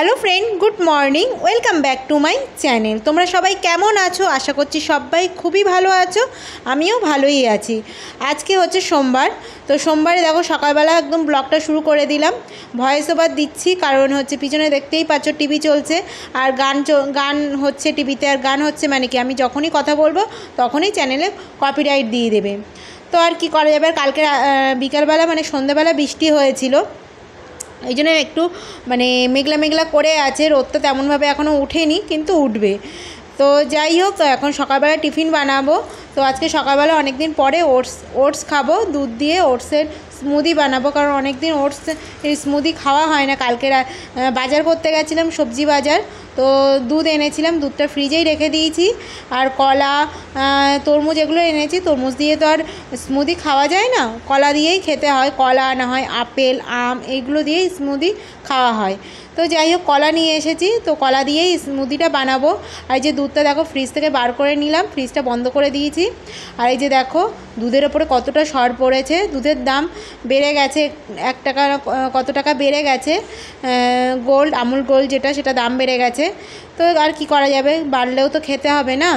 Hello friend, good morning, welcome back to my channel. তোমরা সবাই কেমন আছো? আশা করছি সবাই খুবই ভালো আছো, আমিও ভালোই আছি। আজকে হচ্ছে সোমবার, তো সোমবারে দেখো সকালবেলা একদম ব্লগটা শুরু করে দিলাম। ভয়েস ওভার দিচ্ছি কারণ হচ্ছে পিছনে দেখতেই পাচ্ছ টিভি চলছে আর গান হচ্ছে টিভিতে, আর গান হচ্ছে মানে কি আমি যখনই কথা বলবো তখনই চ্যানেলে কপিরাইট দিয়ে দেবে। তো আর কি করা যাবে। কালকে বিকালবেলা মানে সন্ধ্যাবেলা বৃষ্টি হয়েছিল, এই জন্য একটু মানে মেঘলা মেঘলা করে আছে, রোদটা তেমনভাবে এখনও উঠেনি কিন্তু উঠবে। তো যাই হোক, এখন সকালবেলা টিফিন বানাবো। তো আজকে সকালবেলা অনেক দিন পরে ওটস খাবো, দুধ দিয়ে ওটসের স্মুদি বানাবো, কারণ অনেক দিন ওটস স্মুদি খাওয়া হয় না। কালকে বাজার করতে গেছিলাম, সবজি বাজার, তো দুধ এনেছিলাম, দুধটা ফ্রিজেই রেখে দিয়েছি। আর কলা, তরমুজ এগুলো এনেছি। তরমুজ দিয়ে তো আর স্মুদি খাওয়া যায় না, কলা দিয়েই খেতে হয়। কলা না হয় আপেল, আম এইগুলো দিয়েই স্মুদি খাওয়া হয়। তো যাই হোক, কলা নিয়ে এসেছি, তো কলা দিয়েই স্মুদিটা বানাবো। আর এই যে দুধটা দেখো ফ্রিজ থেকে বার করে নিলাম, ফ্রিজটা বন্ধ করে দিয়েছি। আর এই যে দেখো দুধের ওপরে কতটা সর পড়েছে, দুধের দাম বেড়ে গেছে, 1 টাকা কত টাকা বেড়ে গেছে। গোল্ড, আমুল গোল্ড যেটা, সেটা দাম বেড়ে গেছে। তো আর কি করা যাবে, বাড়লেও তো খেতে হবে না।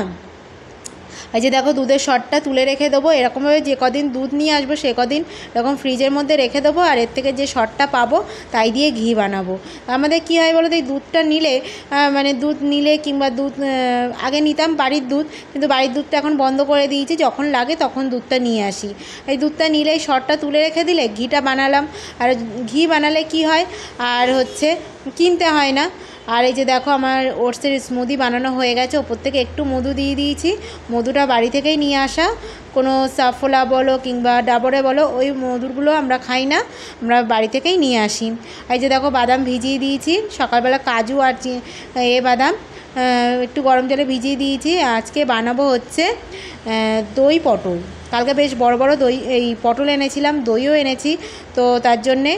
এই যে দেখো দুধের সরটা তুলে রেখে দেবো, এরকমভাবে যে কদিন দুধ নিয়ে আসবো সে কদিন এরকম ফ্রিজের মধ্যে রেখে দেবো। আর এর থেকে যে সরটা পাবো তাই দিয়ে ঘি বানাবো। আমাদের কী হয় বলো তো, এই দুধটা নিলে মানে দুধ নিলে কিংবা দুধ আগে নিতাম বাড়ির দুধ, কিন্তু বাড়ির দুধটা এখন বন্ধ করে দিয়েছি, যখন লাগে তখন দুধটা নিয়ে আসি। এই দুধটা নিলেই সরটা তুলে রেখে দিলে ঘিটা বানালাম। আর ঘি বানালে কি হয়, আর হচ্ছে কিনতে হয় না। আর এই যে দেখো আমার ওটসের স্মুদি বানানো হয়ে গেছে, ওপর থেকে একটু মধু দিয়ে দিয়েছি। মধুটা বাড়ি থেকেই নিয়ে আসা, কোনো সাফোলা বলো কিংবা ডাবরে বলো, ওই মধুরগুলো আমরা খাই না, আমরা বাড়ি থেকেই নিয়ে আসি। এই যে দেখো বাদাম ভিজিয়ে দিয়েছি, সকালবেলা কাজু আর বাদাম একটু গরম জলে ভিজিয়ে দিয়েছি। আজকে বানাবো হচ্ছে দই পটল। কালকে বেশ বড় বড় দই এই পটল এনেছিলাম, দইও এনেছি, তো তার জন্যে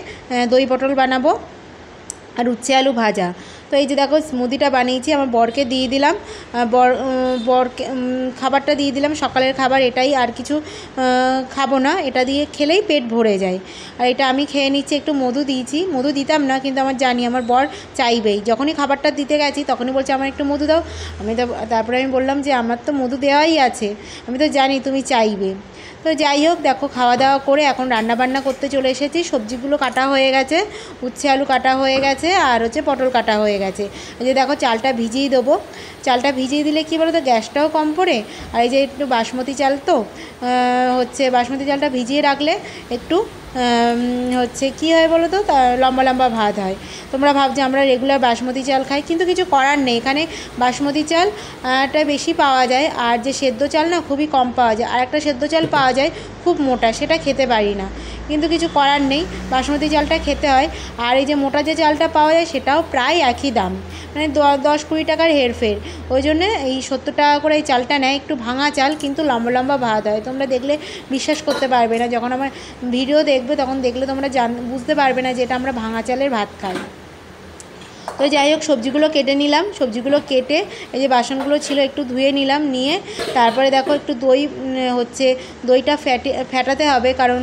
দই পটল বানাবো। আর উচ্ছে আলু ভাজা। তো এই যে দেখো স্মুদিটা বানিয়েছি, আমার বরকে দিয়ে দিলাম, বরকে খাবারটা দিয়ে দিলাম, সকালের খাবার এটাই, আর কিছু খাবো না, এটা দিয়ে খেলেই পেট ভরে যায়। আর এটা আমি খেয়ে নিচ্ছি, একটু মধু দিয়েছি, মধু দিতাম না কিন্তু আমার জানি আমার বর চাইবেই, যখনই খাবারটা দিতে গেছি তখনই বলছে আমার একটু মধু দাও। তারপরে আমি বললাম যে আমার তো মধু দেওয়াই আছে, আমি তো জানি তুমি চাইবে। তো যাই হোক, দেখো খাওয়া দাওয়া করে এখন রান্নাবান্না করতে চলে এসেছি। সবজিগুলো কাটা হয়ে গেছে, উচ্ছে আলু কাটা হয়ে গেছে, আর হচ্ছে পটল কাটা হয়ে গেছে। এই যে দেখো চালটা ভিজিয়ে দেবো, চালটা ভিজিয়ে দিলে কী বলো তো, গ্যাসটাও কম পড়ে। আর এই যে একটু বাসমতি চাল, তো হচ্ছে বাসমতি চালটা ভিজিয়ে রাখলে একটু হচ্ছে কী হয় বলো তো, লম্বা লম্বা ভাত হয়। তোমরা ভাবছো আমরা রেগুলার বাসমতি চাল খাই, কিন্তু কিছু করার নেই, এখানে বাসমতি চালটা বেশি পাওয়া যায়, আর যে সেদ্ধ চাল না খুবই কম পাওয়া যায়। আর একটা সেদ্ধ চাল পাওয়া যায় খুব মোটা, সেটা খেতে পারি না, কিন্তু কিছু করার নেই, বাসমতি চালটা খেতে হয়। আর এই যে মোটা যে চালটা পাওয়া যায় সেটাও প্রায় একই দাম, মানে 10-20 টাকার হেরফের। ওই জন্য এই 70 টাকা করে এই চালটা নেয়, একটু ভাঙা চাল, কিন্তু লম্বা লম্বা ভাত হয়। তোমরা দেখলে বিশ্বাস করতে পারবে না, যখন আমার ভিডিও দেখবে তখন দেখলে তোমরা বুঝতে পারবে না যে এটা আমরা ভাঙা চালের ভাত খাই। তো যাই হোক, সবজিগুলো কেটে নিলাম, সবজিগুলো কেটে এই যে বাসনগুলো ছিল একটু ধুয়ে নিলাম, নিয়ে তারপরে দেখো একটু দই হচ্ছে দইটা ফেটাতে হবে, কারণ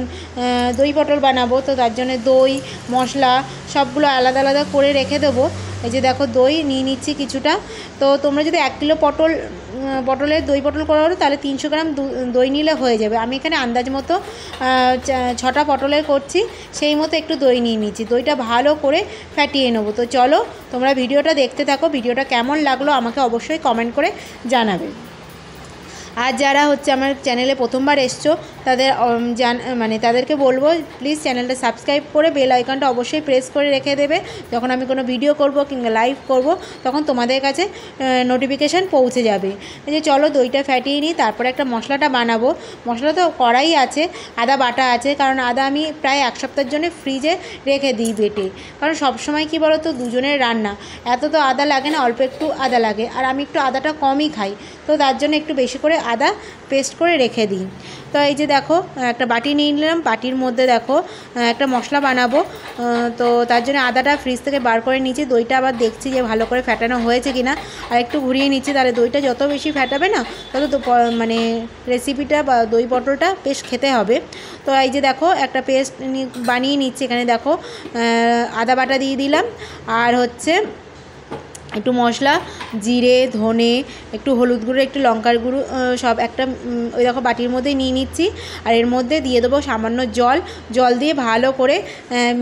দই পটল বানাবো, তো তার জন্য দই মশলা সবগুলো আলাদা আলাদা করে রেখে দেবো। এই যে দেখো দই নিয়ে নিচ্ছি কিছুটা। তো তোমরা যদি 1 কিলো পটলের দই পটল করো তাহলে 300 গ্রাম দই নিলে হয়ে যাবে। আমি এখানে আন্দাজ মতো 6টা পটলের করছি, সেই মতো একটু দই নিয়ে নিচ্ছি, দইটা ভালো করে ফাটিয়ে নেবো। তো চলো তোমরা ভিডিওটা দেখতে থাকো, ভিডিওটা কেমন লাগলো আমাকে অবশ্যই কমেন্ট করে জানাবে। আর যারা হচ্ছে আমার চ্যানেলে প্রথমবার এসছো তাদের তাদেরকে বলবো প্লিজ চ্যানেলটা সাবস্ক্রাইব করে বেল আইকনটা অবশ্যই প্রেস করে রেখে দেবে। যখন আমি কোনো ভিডিও করব কিংবা লাইভ করব তখন তোমাদের কাছে নোটিফিকেশান পৌঁছে যাবে। এই যে চলো দইটা ফাটিয়ে নিই, তারপরে একটা মশলাটা বানাবো। মশলা তো কড়াই আছে, আদা বাটা আছে, কারণ আদা আমি প্রায় 1 সপ্তাহের জন্য ফ্রিজে রেখে দিই বেটে, কারণ সবসময় কী বলো তো, দুজনের রান্না, এত তো আদা লাগে না, অল্প একটু আদা লাগে, আর আমি একটু আদাটা কমই খাই, তো তার জন্য একটু বেশি করে আদা পেস্ট করে রেখে দিই। তো এই যে দেখো একটা বাটি নিয়ে নিলাম, বাটির মধ্যে দেখো একটা মশলা বানাবো, তো তার জন্য আদাটা ফ্রিজ থেকে বার করে নিচ্ছি। দইটা আবার দেখছি যে ভালো করে ফেটানো হয়েছে কিনা, আর একটু ঘুরিয়ে নিচ্ছি, তাহলে দইটা যত বেশি ফেটাবে না তত মানে রেসিপিটা বা দই পটলটা বেশ খেতে হবে। তো এই যে দেখো একটা পেস্ট বানিয়ে নিচ্ছি, এখানে দেখো আদা বাটা দিয়ে দিলাম, আর হচ্ছে একটু মশলা, জিরে, ধনে, একটু হলুদ গুঁড়ো, একটু লঙ্কার গুঁড়ো, সব একটা ওই দেখো বাটির মধ্যেই নিয়ে নিচ্ছি। আর এর মধ্যে দিয়ে দেবো সামান্য জল দিয়ে ভালো করে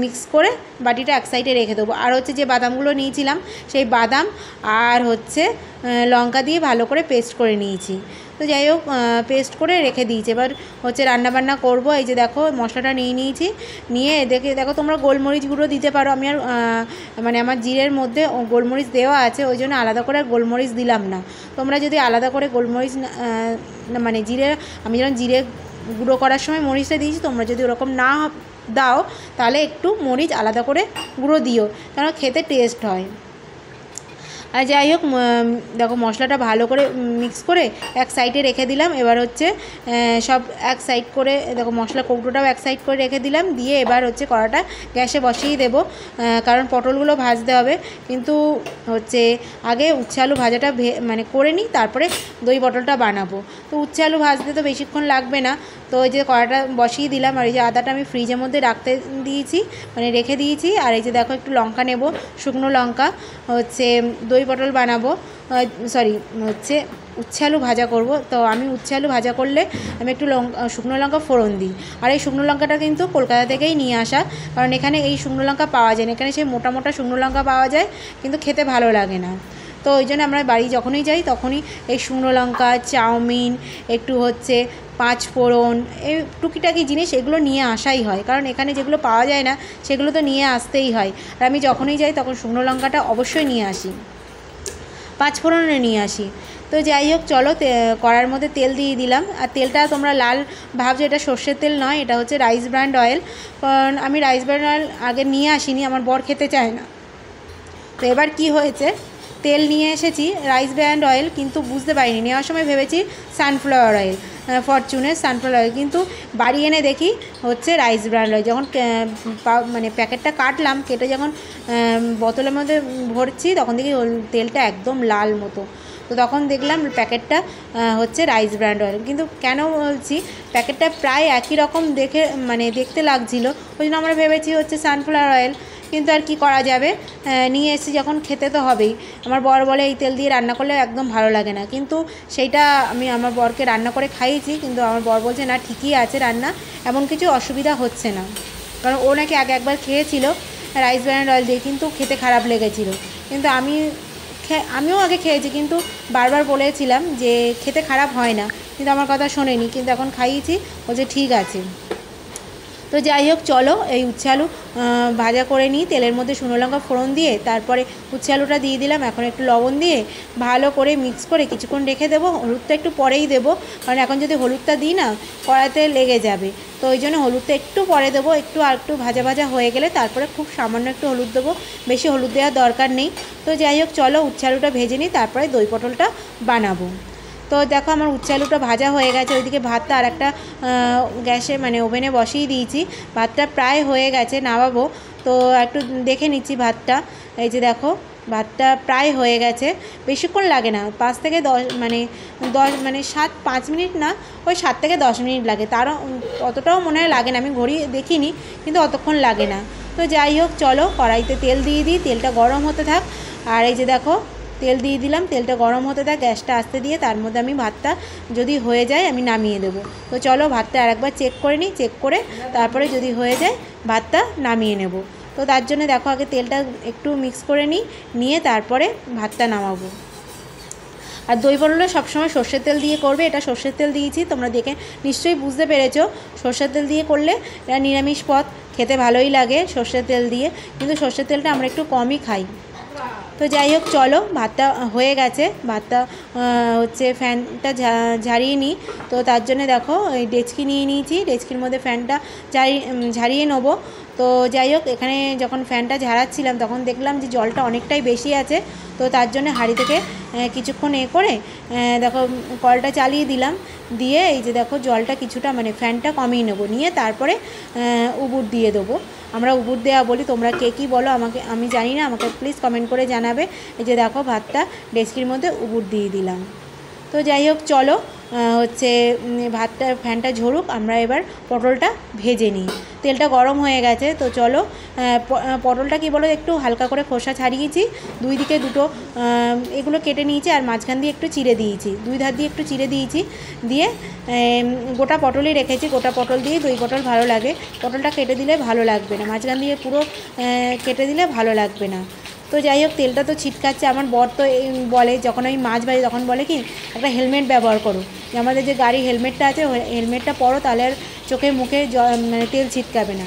মিক্স করে বাটিটা এক সাইডে রেখে দেবো। আর হচ্ছে যে বাদামগুলো নিয়েছিলাম সেই বাদাম আর হচ্ছে লঙ্কা দিয়ে ভালো করে পেস্ট করে নিয়েছি। তো যাই হোক পেস্ট করে রেখে দিয়েছি। এবার হচ্ছে রান্নাবান্না করব। এই যে দেখো মশলাটা নিয়েছি, নিয়ে দেখো তোমরা গোলমরিচ গুঁড়ো দিতে পারো। আমি আর মানে আমার জিরের মধ্যে গোলমরিচ দেওয়া আছে, ওই জন্য আলাদা করে আর গোলমরিচ দিলাম না। তোমরা যদি আলাদা করে গোলমরিচ মানে আমি যখন জিরে গুঁড়ো করার সময় মরিচটা দিয়েছি, তোমরা যদি ওরকম না দাও তাহলে একটু মরিচ আলাদা করে গুঁড়ো দিও, কারণ খেতে টেস্ট হয়। আর যাই হোক দেখো মশলাটা ভালো করে মিক্স করে এক সাইডে রেখে দিলাম। এবার হচ্ছে সব এক সাইড করে দেখো মশলা কৌটোটাও এক সাইড করে রেখে দিলাম। দিয়ে এবার হচ্ছে কড়াটা গ্যাসে বসিয়ে দেবো, কারণ পটলগুলো ভাজতে হবে। কিন্তু হচ্ছে আগে উচ্ছে আলু ভাজাটা মানে করে নিই, তারপরে দই পটলটা বানাবো। তো উচ্ছে আলু ভাজতে তো বেশিক্ষণ লাগবে না। তো ওই যে কড়াটা বসিয়ে দিলাম। আর এই যে আদাটা আমি ফ্রিজের মধ্যে রাখতে দিয়েছি, মানে রেখে দিয়েছি। আর এই যে দেখো একটু লঙ্কা নেব, শুকনো লঙ্কা, হচ্ছে দই পটল বানাবো, হচ্ছে উচ্ছে আলু ভাজা করব। তো আমি উচ্ছে আলু ভাজা করলে আমি একটু শুকনো লঙ্কা ফোড়ন দিই। আর এই শুকনো লঙ্কাটা কিন্তু কলকাতা থেকেই নিয়ে আসা, কারণ এখানে এই শুকনো লঙ্কা পাওয়া যায় না। এখানে সেই মোটা মোটা শুকনো লঙ্কা পাওয়া যায়, কিন্তু খেতে ভালো লাগে না। তো ওই জন্য আমরা বাড়ি যখনই যাই তখনই এই শুকনো লঙ্কা, চাউমিন, একটু হচ্ছে পাঁচ ফোড়ন, এই টুকিটাকি জিনিস এগুলো নিয়ে আসাই হয়, কারণ এখানে যেগুলো পাওয়া যায় না সেগুলো তো নিয়ে আসতেই হয়। আর আমি যখনই যাই তখন শুকনো লঙ্কাটা অবশ্যই নিয়ে আসি, পাঁচ ফোড়নে নিয়ে আসি। তো যাই হোক চলো কড়ার মধ্যে তেল দিয়ে দিলাম। আর তেলটা তোমরা লাল ভাবছো, এটা সর্ষের তেল নয়, এটা হচ্ছে রাইস ব্র্যান্ড অয়েল। কারণ আমি রাইস ব্র্যান্ড অয়েল আগে নিয়ে আসিনি, আমার বর খেতে চায় না। তো এবার কি হয়েছে, তেল নিয়ে এসেছি রাইস ব্র্যান্ড অয়েল, কিন্তু বুঝতে পারিনি, নেওয়ার সময় ভেবেছি সানফ্লাওয়ার অয়েল, ফরচুনের সানফ্লাওয়ার অয়েল, কিন্তু বাড়ি এনে দেখি হচ্ছে রাইস ব্র্যান্ড অয়েল। যখন মানে প্যাকেটটা কাটলাম, কেটে যখন বোতলের মধ্যে ভরছি, তখন দেখি তেলটা একদম লাল মতো। তো তখন দেখলাম প্যাকেটটা হচ্ছে রাইস ব্র্যান্ড অয়েল। কিন্তু কেন বলছি, প্যাকেটটা প্রায় একই রকম দেখতে লাগছিলো, ওই জন্য আমরা ভেবেছি হচ্ছে সানফ্লাওয়ার অয়েল। কিন্তু আর কি করা যাবে, নিয়ে এসেছি যখন খেতে তো হবেই। আমার বর বলে এই তেল দিয়ে রান্না করলে একদম ভালো লাগে না, কিন্তু সেইটা আমি আমার বরকে রান্না করে খাইয়েছি, কিন্তু আমার বর বলছে না ঠিকই আছে রান্না, এমন কিছু অসুবিধা হচ্ছে না। কারণ ও নাকি একবার খেয়েছিল রাইস ব্র্যান্ড অয়েল দিয়ে, কিন্তু খেতে খারাপ লেগেছিল। কিন্তু আমিও আগে খেয়েছি, কিন্তু বারবার বলেছিলাম যে খেতে খারাপ হয় না, কিন্তু আমার কথা শোনেনি। কিন্তু এখন খাইয়েছি, বলছে ঠিক আছে। তো যাই হোক চলো এই উচ্ছে আলু ভাজা করে নিই, তেলের মধ্যে শুকনো লঙ্কা ফোড়ন দিয়ে তারপরে উচ্ছে আলুটা দিয়ে দিলাম। এখন একটু লবণ দিয়ে ভালো করে মিক্স করে কিছুক্ষণ রেখে দেবো। হলুদটা একটু পরেই দেবো, কারণ এখন যদি হলুদটা দিই না কড়াইতে লেগে যাবে। তো ওই জন্য হলুদটা একটু পরে দেবো, আর একটু ভাজা ভাজা হয়ে গেলে তারপরে খুব সামান্য একটু হলুদ দেবো, বেশি হলুদ দেওয়ার দরকার নেই। তো যাই হোক চলো উচ্ছে আলুটা ভেজে নিই, তারপরে দই পটলটা বানাবো। তো দেখো আমার উচ্ছে আলুটা ভাজা হয়ে গেছে। ওইদিকে ভাতটা আর একটা গ্যাসে মানে ওভেনে বসিয়ে দিয়েছি, ভাতটা প্রায় হয়ে গেছে, নামাবো। তো একটু দেখে নিচ্ছি ভাতটা, এই যে দেখো ভাতটা প্রায় হয়ে গেছে, বেশিক্ষণ লাগে না, 5 থেকে 10 মানে 5 মিনিট না, ওই 7 থেকে 10 মিনিট লাগে, তারও অতটাও মনে হয় লাগে না, আমি ঘড়ি দেখিনি, কিন্তু অতক্ষণ লাগে না। তো যাই হোক চলো কড়াইতে তেল দিয়ে দিই, তেলটা গরম হতে থাক। আর এই যে দেখো তেল দিয়ে দিলাম, তেলটা গরম হতে থাক, গ্যাসটা আস্তে দিয়ে তার মধ্যে আমি ভাতটা যদি হয়ে যায় আমি নামিয়ে দেবো। তো চলো ভাতটা আরেকবার চেক করে নিই, চেক করে তারপরে যদি হয়ে যায় ভাতটা নামিয়ে নেব। তো তার জন্য দেখো আগে তেলটা একটু মিক্স করে নিয়ে তারপরে ভাতটা নামাবো। আর দই পটলটা সবসময় সর্ষের তেল দিয়ে করবে, এটা সর্ষের তেল দিয়েছি, তোমরা দেখে নিশ্চয়ই বুঝতে পেরেছো। সর্ষের তেল দিয়ে করলে এটা নিরামিষ পদ, খেতে ভালোই লাগে সর্ষের তেল দিয়ে, কিন্তু সর্ষের তেলটা আমরা একটু কমই খাই। তো যাই হোক চলো ভাতটা হয়ে গেছে, ভাতটা হচ্ছে ফ্যানটা ঝারিয়ে নিই। তো তার জন্য দেখো এই ডেচকি নিয়ে নিয়েছি, ডেচকির মধ্যে ফ্যানটা ঝারিয়ে নেবো। তো যাই হোক এখানে যখন ফ্যানটা ঝাড়াচ্ছিলাম তখন দেখলাম যে জলটা অনেকটাই বেশি আছে। তো তার জন্য হাঁড়ি থেকে কিছুক্ষণ করে দেখো কলটা চালিয়ে দিলাম, দিয়ে এই যে দেখো জলটা কিছুটা মানে ফ্যানটা কমিয়ে নেবো, নিয়ে তারপরে উবুর দিয়ে দেবো। আমরা উবুর দেওয়া বলি, তোমরা কে কী বলো আমি জানি না, আমাকে প্লিজ কমেন্ট করে জানাবে। এই যে দেখো ভাতটা ডেচকির মধ্যে উবুর দিয়ে দিলাম। তো যাই হোক চলো হচ্ছে ভাতটা ফ্যানটা ঝরুক, আমরা এবার পটলটা ভেজে নিই। তেলটা গরম হয়ে গেছে, তো চলো। পটলটা কি বলো, একটু হালকা করে খোসা ছাড়িয়েছি, দুই দিকে দুটো এগুলো কেটে নিয়েছি, আর মাঝখান দিয়ে একটু চিড়ে দিয়েছি, দুই ধার দিয়ে একটু চিড়ে দিয়েছি। দিয়ে গোটা পটলই রেখেছি, গোটা পটল দিয়ে দই পটল ভালো লাগে। পটলটা কেটে দিলে ভালো লাগবে না, মাঝখান দিয়ে পুরো কেটে দিলে ভালো লাগবে না। তো যাই হোক, তেলটা তো ছিটকাচ্ছে। আমার বর তো বলে, যখন আমি মাছ ভাজি তখন বলে কি, একটা হেলমেট ব্যবহার করো, যে আমাদের যে গাড়ি হেলমেটটা আছে হেলমেটটা পরো, তাহলে আর চোখে মুখে মানে তেল ছিটকাবে না।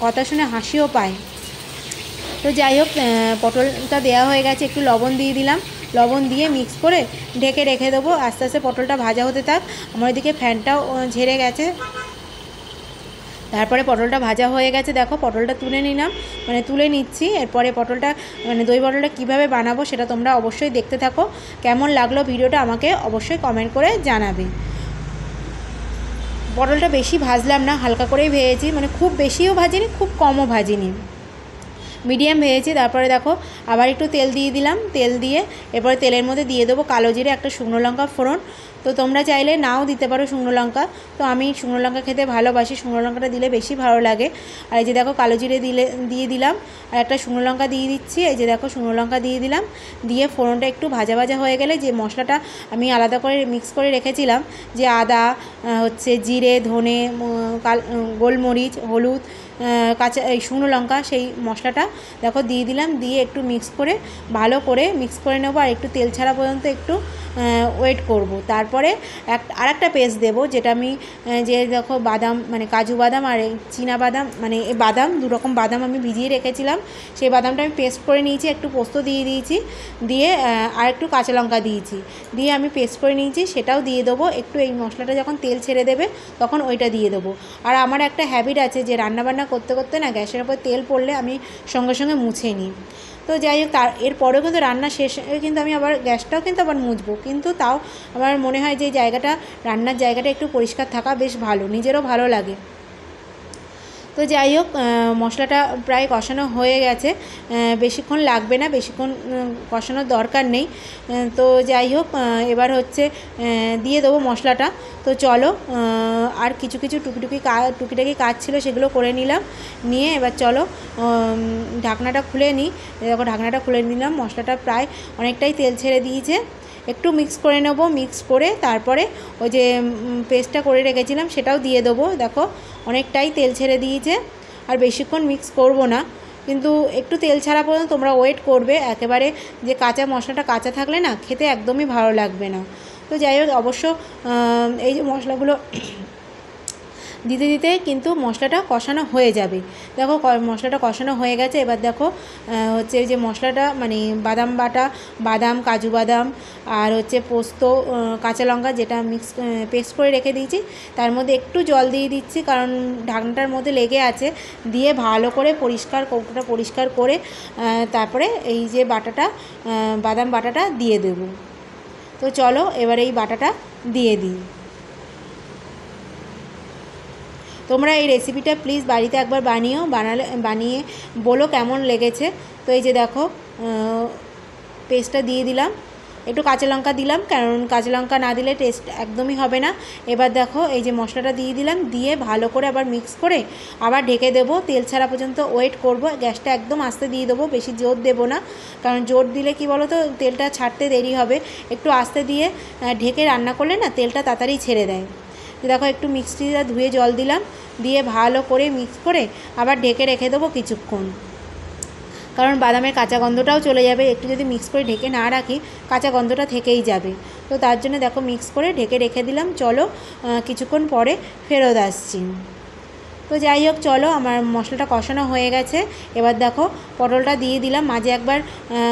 কথা শুনে হাসিও পায়। তো যাই হোক, পটলটা দেওয়া হয়ে গেছে, একটু লবণ দিয়ে দিলাম, লবণ দিয়ে মিক্স করে ঢেকে রেখে দেবো। আস্তে আস্তে পটলটা ভাজা হতে থাক। আমার ওইদিকে ফ্যানটাও ঝেড়ে গেছে। তারপরে পটলটা ভাজা হয়ে গেছে, দেখো পটলটা তুলে নিলাম, মানে তুলে নিচ্ছি। এরপরে পটলটা মানে দই পটলটা কীভাবে বানাবো সেটা তোমরা অবশ্যই দেখতে থাকো। কেমন লাগলো ভিডিওটা আমাকে অবশ্যই কমেন্ট করে জানাবে। পটলটা বেশি ভাজলাম না, হালকা করেই ভেজেছি, মানে খুব বেশিও ভাজিনি, খুব কমও ভাজিনি, মিডিয়াম ভেজেছি। তারপরে দেখো আবার একটু তেল দিয়ে দিলাম, তেল দিয়ে এরপরে তেলের মধ্যে দিয়ে দেবো কালো জিরে, একটা শুকনো লঙ্কা ফোড়ন। তো তোমরা চাইলে নাও দিতে পারো শুকনো লঙ্কা, তো আমি শুকনো লঙ্কা খেতে ভালোবাসি, শুকনো লঙ্কাটা দিলে বেশি ভালো লাগে। আর এই যে দেখো কালো জিরে দিয়ে দিলাম, আর একটা শুকনো লঙ্কা দিয়ে দিচ্ছি। এই যে দেখো শুকনো লঙ্কা দিয়ে দিলাম, দিয়ে ফোড়নটা একটু ভাজা ভাজা হয়ে গেলে যে মশলাটা আমি আলাদা করে মিক্স করে রেখেছিলাম, যে আদা, হচ্ছে জিরে, ধনে, গোলমরিচ, হলুদ, কাঁচা এই শুকনো লঙ্কা, সেই মশলাটা দেখো দিয়ে দিলাম, দিয়ে একটু মিক্স করে ভালো করে মিক্স করে নেবো। আর একটু তেল ছাড়া পর্যন্ত একটু ওয়েট করব। তারপরে আরেকটা পেস্ট দেবো, যেটা আমি যে দেখো বাদাম, মানে কাজু বাদাম আর চীনা বাদাম, মানে এই বাদাম, দুরকম বাদাম আমি ভিজিয়ে রেখেছিলাম, সেই বাদামটা আমি পেস্ট করে নিয়েছি, একটু পোস্ত দিয়ে দিয়েছি, দিয়ে আর একটু কাঁচা লঙ্কা দিয়েছি, দিয়ে আমি পেস্ট করে নিয়েছি, সেটাও দিয়ে দেবো। একটু এই মশলাটা যখন তেল ছেড়ে দেবে তখন ওইটা দিয়ে দেবো। আর আমার একটা হ্যাবিট আছে, যে রান্নাবান্না করতে করতে না গ্যাসের ওপর তেল পড়লে আমি সঙ্গে সঙ্গে মুছে নিই। তো যাই হোক, এরপরেও কিন্তু রান্না শেষে কিন্তু আমি আবার গ্যাসটাও কিন্তু আবার মুছবো, কিন্তু তাও আমার মনে হয় যে জায়গাটা, রান্নার জায়গাটা একটু পরিষ্কার থাকা বেশ ভালো, নিজেরও ভালো লাগে। তো যাই হোক, মশলাটা প্রায় কষানো হয়ে গেছে, বেশিক্ষণ লাগবে না, বেশিক্ষণ কষানোর দরকার নেই। তো যাই হোক, এবার হচ্ছে দিয়ে দেবো মশলাটা। তো চলো, আর কিছু কিছু টুকিটাকি কাজ ছিল, সেগুলো করে নিলাম, নিয়ে এবার চলো ঢাকনাটা খুলে নিই। দেখো ঢাকনাটা খুলে নিলাম, মশলাটা প্রায় অনেকটাই তেল ছেড়ে দিয়েছে। একটু মিক্স করে নেবো, মিক্স করে তারপরে ওই যে পেস্টটা করে রেখেছিলাম সেটাও দিয়ে দেবো। দেখো অনেকটাই তেল ছেড়ে দিয়েছে, আর বেশিক্ষণ মিক্স করব না, কিন্তু একটু তেল ছাড়া পর্যন্ত তোমরা ওয়েট করবে। একেবারে যে কাঁচা মশলাটা কাঁচা থাকলে না খেতে একদমই ভালো লাগবে না। তো যাই হোক, অবশ্য এই যে মশলাগুলো দিতে দিতে কিন্তু মশলাটা কষানো হয়ে যাবে। দেখো মশলাটা কষানো হয়ে গেছে। এবার দেখো হচ্ছে যে মশলাটা, মানে বাদাম বাটা, বাদাম, কাজু বাদাম, আর হচ্ছে পোস্ত, কাঁচা লঙ্কা, যেটা পেস্ট করে রেখে দিয়েছি, তার মধ্যে একটু জল দিয়ে দিচ্ছি, কারণ ঢাকনাটার মধ্যে লেগে আছে। দিয়ে ভালো করে কৌটোটা পরিষ্কার করে তারপরে এই যে বাটাটা, বাদাম বাটাটা দিয়ে দেবো। তো চলো এবার এই বাটাটা দিয়ে দিই। তোমরা এই রেসিপিটা প্লিজ বাড়িতে একবার বানিয়ে বলো কেমন লেগেছে। তো এই যে দেখো পেস্টটা দিয়ে দিলাম, একটু কাঁচা লঙ্কা দিলাম, কারণ কাঁচা লঙ্কা না দিলে টেস্ট একদমই হবে না। এবার দেখো এই যে মশলাটা দিয়ে দিলাম, দিয়ে ভালো করে আবার মিক্স করে আবার ঢেকে দেবো, তেল ছাড়া পর্যন্ত ওয়েট করব। গ্যাসটা একদম আস্তে দিয়ে দেবো, বেশি জোর দেবো না, কারণ জোর দিলে কি বলো তো, তেলটা ছাড়তে দেরি হবে। একটু আস্তে দিয়ে ঢেকে রান্না করলে না তেলটা তাড়াতাড়ি ছেড়ে দেয়। দেখো একটু মিক্সিটা ধুয়ে জল দিলাম, দিয়ে ভালো করে মিক্স করে আবার ঢেকে রেখে দেবো কিছুক্ষণ, কারণ বাদামের কাঁচা গন্ধটাও চলে যাবে। একটু যদি মিক্স করে ঢেকে না রাখি, কাঁচা গন্ধটা থেকেই যাবে। তো তার জন্য দেখো মিক্স করে ঢেকে রেখে দিলাম। চলো কিছুক্ষণ পরে ফেরত আসছি। তো যাই হোক, চলো আমার মশলাটা কষানো হয়ে গেছে। এবার দেখো পটলটা দিয়ে দিলাম, মাঝে একবার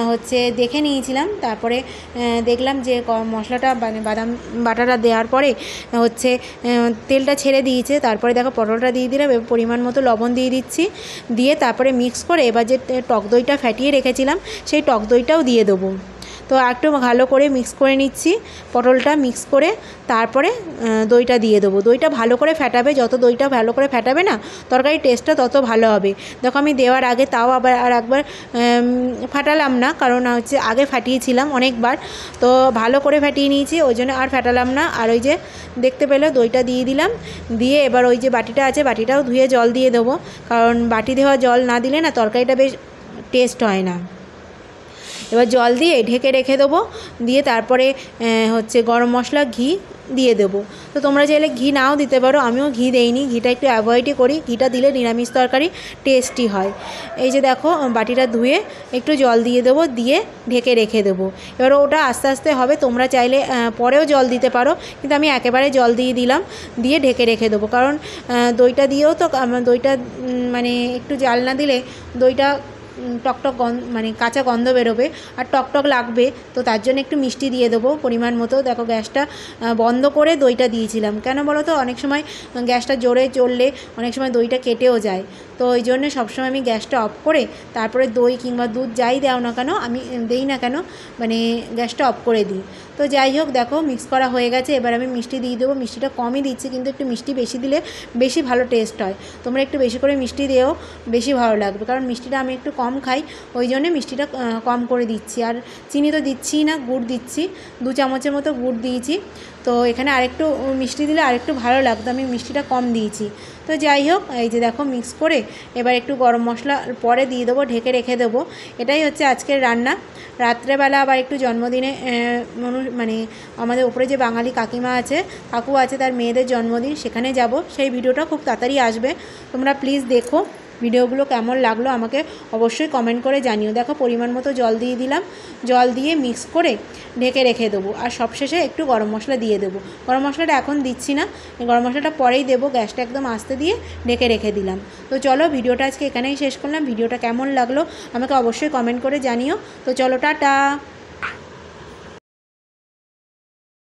হচ্ছে দেখে নিয়েছিলাম, তারপরে দেখলাম যে মশলাটা, মানে বাদাম বাটাটা দেওয়ার পরে হচ্ছে তেলটা ছেড়ে দিয়েছে। তারপরে দেখো পটলটা দিয়ে দিলাম, এবার পরিমাণ মতো লবণ দিয়ে দিচ্ছি, দিয়ে তারপরে মিক্স করে এবার যে টক দইটা ফ্যাটিয়ে রেখেছিলাম সেই টক দইটাও দিয়ে দেবো। তো একটু ভালো করে মিক্স করে নিচ্ছি, পটলটা মিক্স করে তারপরে দইটা দিয়ে দেবো। দইটা ভালো করে ফেটাবে, যত দইটা ভালো করে ফেটাবে না তরকারির টেস্টটা তত ভালো হবে। দেখো আমি দেওয়ার আগে তাও আবার আর একবার ফাটালাম না, কারণ হচ্ছে আগে ফাটিয়েছিলাম অনেকবার, তো ভালো করে ফাটিয়ে নিয়েছি, ওই জন্য আর ফাটালাম না। আর ওই যে দেখতে পেলে দইটা দিয়ে দিলাম, দিয়ে এবার ওই যে বাটিটা আছে বাটিটাও ধুয়ে জল দিয়ে দেবো, কারণ বাটি দেওয়া জল না দিলে না তরকারিটা বেশ টেস্ট হয় না। এবার জল দিয়ে ঢেকে রেখে দেবো, দিয়ে তারপরে হচ্ছে গরম মশলা ঘি দিয়ে দেবো। তো তোমরা চাইলে ঘি নাও দিতে পারো, আমিও ঘি দেইনি, ঘিটা একটু অ্যাভয়েডই করি, ঘিটা দিলে নিরামিষ তরকারি টেস্টি হয়। এই যে দেখো বাটিটা ধুয়ে একটু জল দিয়ে দেবো, দিয়ে ঢেকে রেখে দেবো। এবার ওটা আস্তে আস্তে হবে, তোমরা চাইলে পরেও জল দিতে পারো, কিন্তু আমি একেবারে জল দিয়ে দিলাম, দিয়ে ঢেকে রেখে দেবো। কারণ দইটা দিয়েও তো দইটা মানে একটু জাল না দিলে দইটা টকটক মানে কাঁচা গন্ধ বেরোবে আর টকটক লাগবে, তো তার জন্য একটু মিষ্টি দিয়ে দেবো পরিমাণ মতো। দেখো গ্যাসটা বন্ধ করে দইটা দিয়েছিলাম, কেন বলো তো অনেক সময় গ্যাসটা জোরে চললে অনেক সময় দইটা কেটেও যায়, তো ওই জন্য সবসময় আমি গ্যাসটা অফ করে তারপরে দই কিংবা দুধ যাই দাও না কেন, আমি দেই না কেন, মানে গ্যাসটা অফ করে দিই। তো যাই হোক দেখো মিক্স করা হয়ে গেছে, এবার আমি মিষ্টি দিয়ে দেবো। মিষ্টিটা কমই দিচ্ছি, কিন্তু একটু মিষ্টি বেশি দিলে বেশি ভালো টেস্ট হয়। তোমরা একটু বেশি করে মিষ্টি দিয়েও বেশি ভালো লাগবে, কারণ মিষ্টিটা আমি একটু কম খাই, ওই জন্য মিষ্টিটা কম করে দিচ্ছি। আর চিনি তো দিচ্ছি না, গুড় দিচ্ছি, 2 চামচের মতো গুড় দিয়েছি। তো এখানে আরেকটু মিষ্টি দিলে আরেকটু ভালো লাগতো, আমি মিষ্টিটা কম দিয়েছি। তো যাই হোক এই যে দেখো মিক্স করে এবার একটু গরম মশলা পরে দিয়ে দেবো, ঢেকে রেখে দেবো। এটাই হচ্ছে আজকের রান্না। রাত্রেবেলা আবার একটু জন্মদিনে মানে আমাদের উপরে যে বাঙালি কাকিমা আছে, কাকু আছে, তার মেয়েদের জন্মদিন, সেখানে যাব। সেই ভিডিওটা খুব তাড়াতাড়ি আসবে, তোমরা প্লিজ দেখো। ভিডিওগুলো কেমন লাগলো আমাকে অবশ্যই কমেন্ট করে জানিও। দেখো পরিমাণ মতো জল দিয়ে দিলাম, জল দিয়ে মিক্স করে ঢেকে রেখে দেবো। আর সবশেষে একটু গরম মশলা দিয়ে দেবো। গরম মশলাটা এখন দিচ্ছি না, গরম মশলাটা পরেই দেবো। গ্যাসটা একদম আস্তে দিয়ে ঢেকে রেখে দিলাম। তো চলো ভিডিওটা আজকে এখানেই শেষ করলাম। ভিডিওটা কেমন লাগলো আমাকে অবশ্যই কমেন্ট করে জানিও। তো চলো টাটা।